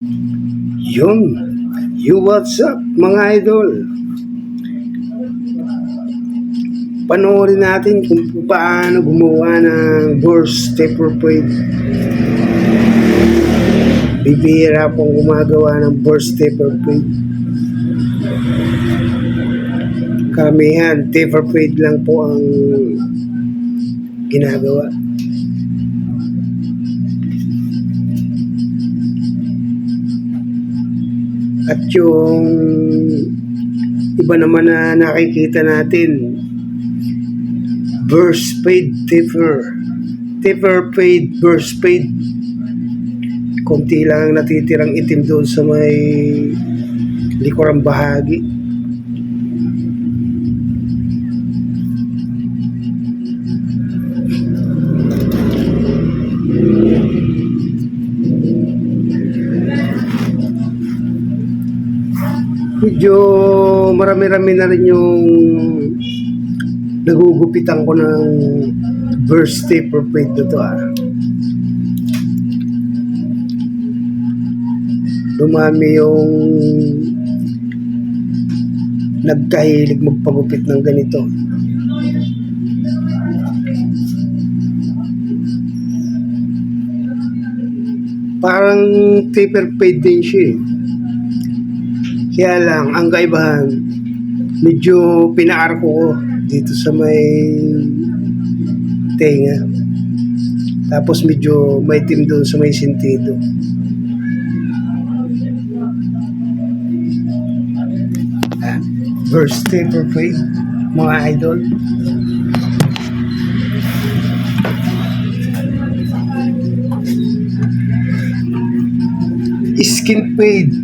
Yun, what's up mga idol? Panoorin natin kung paano gumawa ng burst taper plate. Bibihira pong gumagawa ng burst taper plate. Karamihan, taper plate lang po ang ginagawa. At yung iba naman na nakikita natin, burst fade taper fade, burst fade. Konti lang natitirang itim doon sa may likurang bahagi. Medyo marami-rami na rin yung nagugupitan ko ng burst taper plate na to Dumami yung nagkahilig magpagupit ng ganito. Parang taper fade din siya. Kaya lang, ang kaibahan, medyo pinaarko ko dito sa may tenga. Tapos medyo may itim doon sa may sentido. Burst taper plate, mga idol. Skin fade,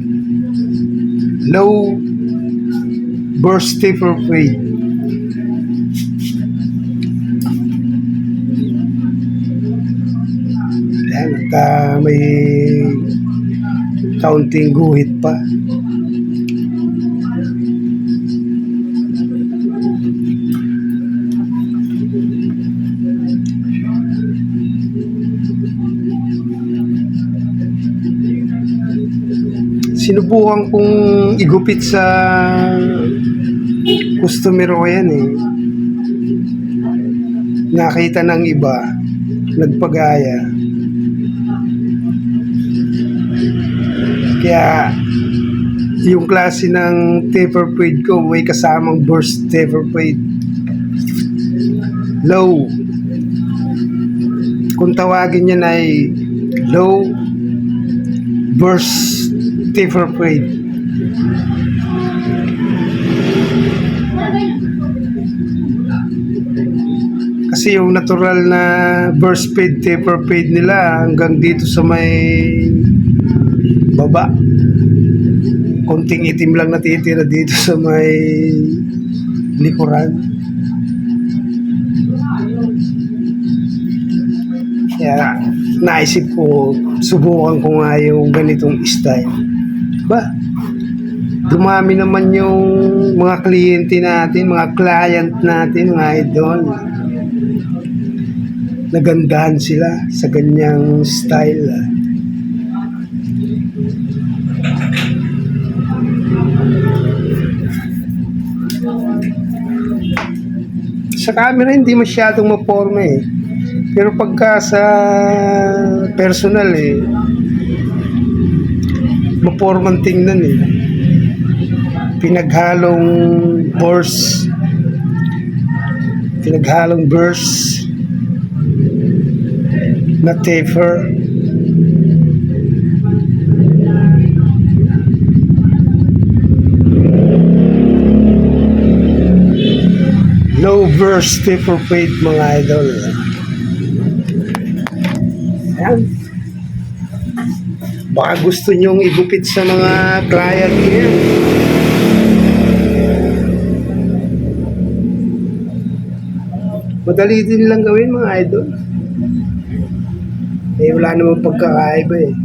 low burst taper fade. Ayan, at may kaunting guhit pa. Sinubukan kong igupit sa customer ko yan Nakita ng iba, nagpagaya. Kaya yung klase ng taper fade ko may kasamang burst taper fade. Low. Kung tawagin yan ay low burst taper fade. Kasi yung natural na burst fade, taper fade nila hanggang dito sa may baba. Konting itim lang natitira dito sa may likuran. Kaya naisip ko, subukan ko nga yung ganitong style. Dumami naman yung mga kliyente natin, mga client natin, mga idol. Nagandahan sila sa ganyang style. Sa camera hindi masyadong maporma Pero pagka sa personal mapormang tingnan Pinaghalong burst na taper. Low burst taper fade, mga idol. Ayan. Baka gusto nyong igupit sa mga client niyo. Madali din lang gawin, mga idol. Wala namang pagkakaiba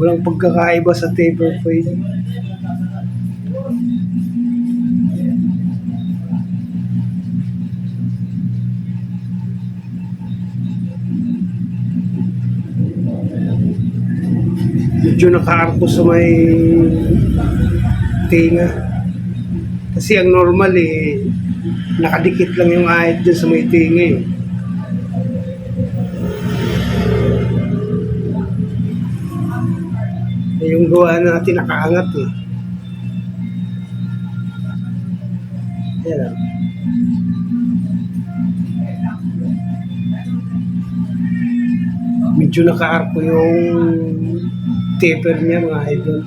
Walang pagkakaiba sa taper fade. medyo nakaarko sa may tinga. Kasi ang normal nakadikit lang yung ahit dyan sa may tinga yung gawa natin nakaangat Yan. Medyo nakaarko yung taper niya mga idol.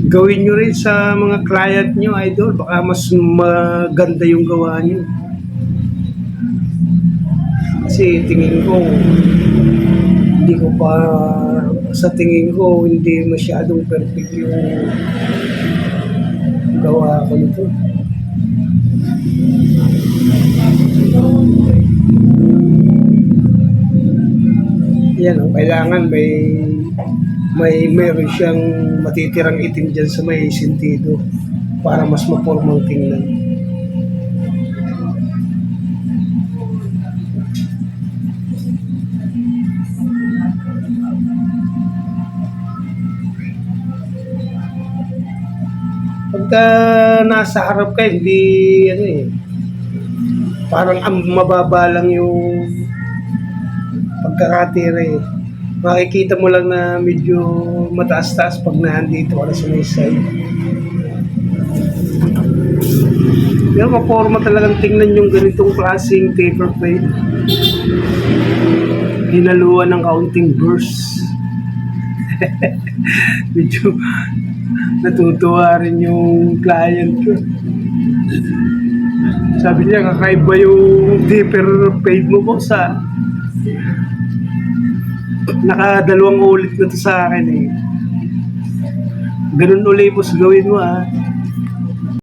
Gawin nyo rin sa mga client nyo, idol. Baka mas maganda yung gawa nyo. Kasi tingin ko, sa tingin ko, hindi masyadong perfect yung gawa ko nito. Yan, kailangan meron siyang matitirang itim dyan sa may sentido para mas mapormang tingnan. Pagka nasa harap ka, hindi parang mababa lang yung pagkakatira Makikita mo lang na medyo mataas-taas pag nandito ka na sa may side. Pero maporma talagang tingnan yung ganitong klaseng taper fade. Hinaluan ng kaunting burst. Medyo natutuwa rin yung client ko. Sabi niya, kakaiba yung taper fade mo po sa nakadalawang ulit na to sa akin Ganun ulit po gawin mo